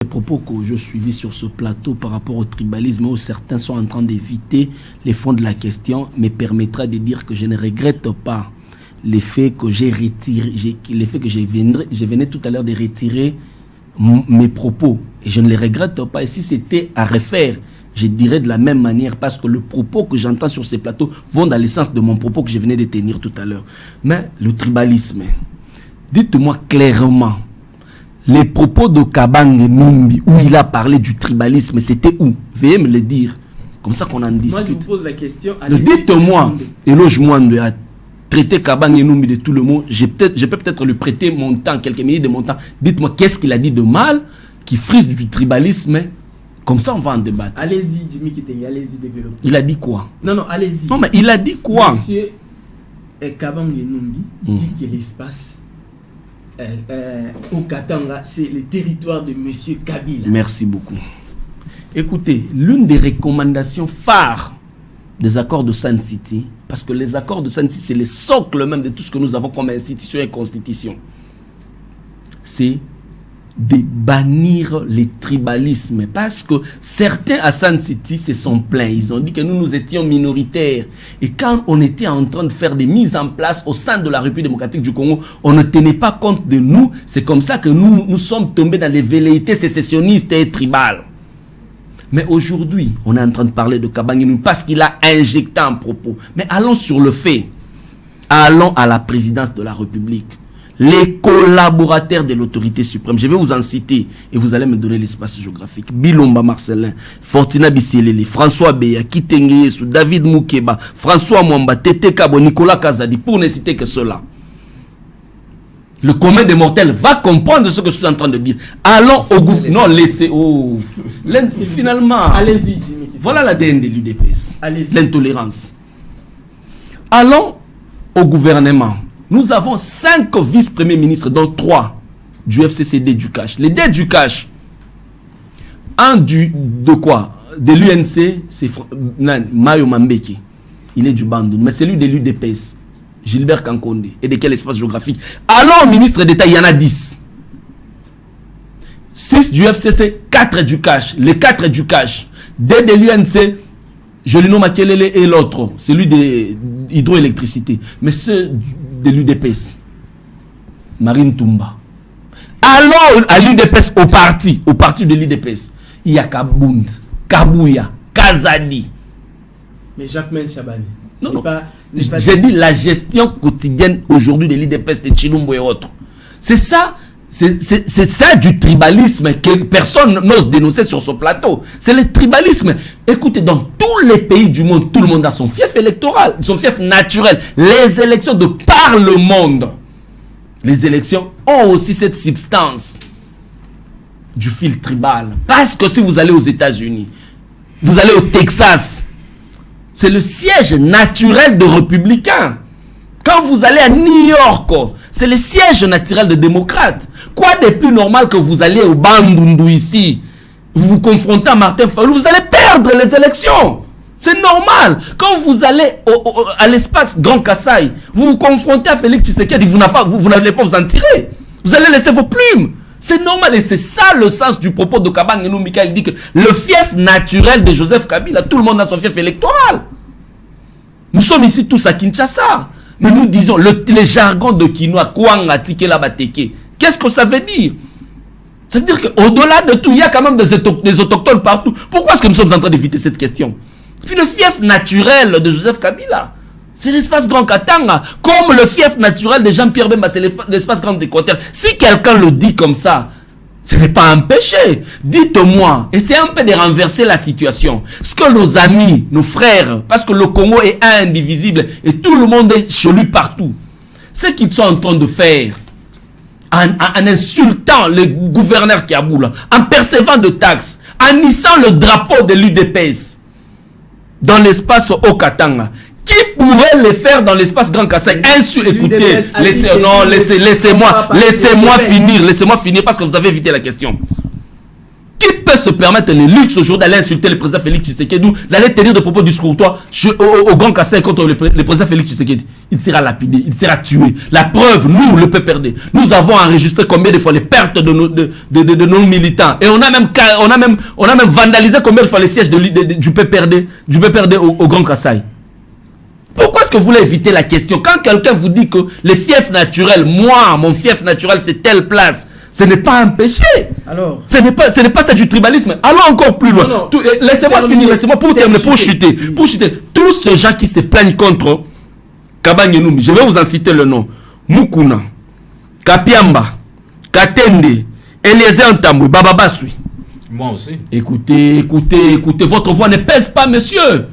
Les propos que je suivis sur ce plateau par rapport au tribalisme où certains sont en train d'éviter les fonds de la question me permettra de dire que je ne regrette pas l'effet que j'ai retiré, l'effet que je venais tout à l'heure de retirer mes propos. Et je ne les regrette pas. Et si c'était à refaire, je dirais de la même manière parce que le propos que j'entends sur ces plateaux vont dans le sens de mon propos que je venais de tenir tout à l'heure. Mais le tribalisme, dites-moi clairement, les propos de Kabange Numbi, où il a parlé du tribalisme, c'était où? Veuillez me le dire. Comme ça qu'on en discute. Moi, je vous pose la question. Dites-moi, éloge-moi de traiter Kabange Numbi de tout le monde. Je peux peut-être lui prêter mon temps, quelques minutes de mon temps. Dites-moi, qu'est-ce qu'il a dit de mal qui frise du tribalisme? Comme ça, on va en débattre. Allez-y, Jimmy Kitenge, allez-y, développez. Il a dit quoi? Non, allez-y. Non, mais il a dit quoi? Monsieur Kabange Numbi dit que l'espace au Katanga, c'est le territoire de Monsieur Kabila. Merci beaucoup. Écoutez, l'une des recommandations phares des accords de Sun City, parce que les accords de Sun City, c'est le socle même de tout ce que nous avons comme institution et constitution, c'est de bannir les tribalismes. Parce que certains à Sun City se sont plaints. Ils ont dit que nous étions minoritaires. Et quand on était en train de faire des mises en place au sein de la République démocratique du Congo, on ne tenait pas compte de nous. C'est comme ça que nous sommes tombés dans les velléités sécessionnistes et tribales. Mais aujourd'hui, on est en train de parler de Kabange Numbi parce qu'il a injecté un propos. Mais allons sur le fait. Allons à la présidence de la République. Les collaborateurs de l'autorité suprême, je vais vous en citer et vous allez me donner l'espace géographique. Bilomba Marcelin, Fortina Bisseleli, François Beya, Kitenge Yesu, David Moukeba, François Mwamba, Tete Kabo, Nicolas Kazadi, pour ne citer que cela. Le commun des mortels va comprendre ce que je suis en train de dire. Allons au gouvernement. Non, laissez. Oh. Finalement. Allez-y, Jimmy. Voilà l'ADN de l'UDPS. L'intolérance. Allons au gouvernement. Nous avons 5 vice-premiers ministres, dont 3 du FCCD du Cash. Les 2 du Cash. Un de quoi? De l'UNC, c'est Mayo Mambeki. Il est du Bandung. Mais c'est lui de l'UDPS. Gilbert Kankonde. Et de quel espace géographique? Alors, ministre d'État, il y en a 10. 6 du FCC, 4 du Cash. Les 4 du Cash. 2 de l'UNC, Jolino Makelele et l'autre, celui de l'hydroélectricité. Mais ceux de l'UDPS, Marine Toumba. Alors, à l'UDPS, au parti de l'UDPS, il y a Kabound, Kabouya, Kazadi. Mais Jacques-Mel Chabani. Non. J'ai dit la gestion quotidienne aujourd'hui de l'UDPS, de Chilumbo et autres. C'est ça. C'est ça du tribalisme que personne n'ose dénoncer sur ce plateau. C'est le tribalisme. Écoutez, dans tous les pays du monde, tout le monde a son fief électoral, son fief naturel. Les élections de par le monde, les élections ont aussi cette substance du fil tribal. Parce que si vous allez aux États-Unis, vous allez au Texas, c'est le siège naturel de républicains. Quand vous allez à New York, c'est le siège naturel de démocrates. Quoi de plus normal que vous allez au Bandundu ici, vous vous confrontez à Martin Fayulu, vous allez perdre les élections. C'est normal. Quand vous allez à l'espace Grand Kassai, vous vous confrontez à Félix Tshisekedi, vous n'allez pas vous en tirer. Vous allez laisser vos plumes. C'est normal et c'est ça le sens du propos de Kabange Numbi. Il dit que le fief naturel de Joseph Kabila, tout le monde a son fief électoral. Nous sommes ici tous à Kinshasa. Mais nous disons, les jargons de Kinois, Kwanga, Tikela, Bateke, qu'est-ce que ça veut dire? Ça veut dire qu'au-delà de tout, il y a quand même des autochtones partout. Pourquoi est-ce que nous sommes en train d'éviter cette question? Puis le fief naturel de Joseph Kabila, c'est l'espace Grand Katanga. Comme le fief naturel de Jean-Pierre Bemba, c'est l'espace Grand Équateur. Si quelqu'un le dit comme ça, ce n'est pas un péché. Dites-moi, essayez un peu de renverser la situation. Ce que nos amis, nos frères, parce que le Congo est indivisible et tout le monde est chez lui partout. Ce qu'ils sont en train de faire, en insultant le gouverneur Kiaboula, en percevant de taxes, en hissant le drapeau de l'UDPS dans l'espace Okatanga, qui pourrait le faire dans l'espace Grand Kassai? Écoutez, laissez-moi finir parce que vous avez évité la question. Qui peut se permettre le luxe aujourd'hui d'aller insulter le président Félix Tshisekedi, d'aller tenir des propos discourtois au Grand Kassai contre le président Félix Tshisekedi? Il sera lapidé, il sera tué. La preuve, nous, le PPRD, nous avons enregistré combien de fois les pertes de nos militants. Et on a même vandalisé combien de fois les sièges du PPRD au Grand Kassai. Pourquoi est-ce que vous voulez éviter la question? Quand quelqu'un vous dit que les fiefs naturels, moi, mon fief naturel, c'est telle place, ce n'est pas un péché. Alors, ce n'est pas ça du tribalisme. Allons encore plus loin. Laissez-moi finir, laissez-moi pour terminer, pour chuter. Tous ces gens qui se plaignent contre Kabangenoumi, je vais vous en citer le nom. Mukuna, Kapiamba, Katende, Eliezer Ntambu, Baba Basui. Moi aussi. Écoutez, votre voix ne pèse pas, monsieur.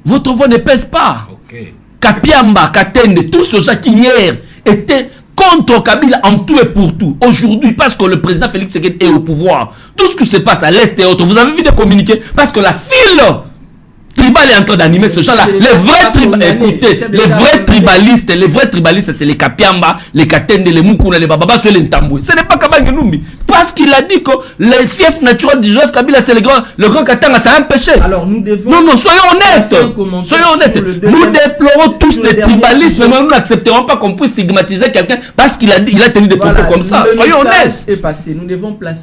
Votre voix ne pèse pas. Okay. Kapiamba, Katende, tous ces gens qui hier étaient contre Kabila en tout et pour tout. Aujourd'hui, parce que le président Félix Tshisekedi est au pouvoir, tout ce qui se passe à l'Est et autres, vous avez vu des communiqués, parce que la file tribal est en train d'animer ce genre-là. Les vrais tribalistes, c'est les Kapiamba, les Katende, les Mukuna, les Bababa, les Ntambwe. Ce n'est pas Kabangenoumi. Parce qu'il a dit que les fiefs naturels du Joseph Kabila, c'est le grand Katanga, c'est un péché. Alors nous devons... Non, soyons honnêtes. Nous déplorons tous les tribalismes, mais nous n'accepterons pas qu'on puisse stigmatiser quelqu'un parce qu'il a tenu des propos comme ça. Soyons honnêtes. Nous devons placer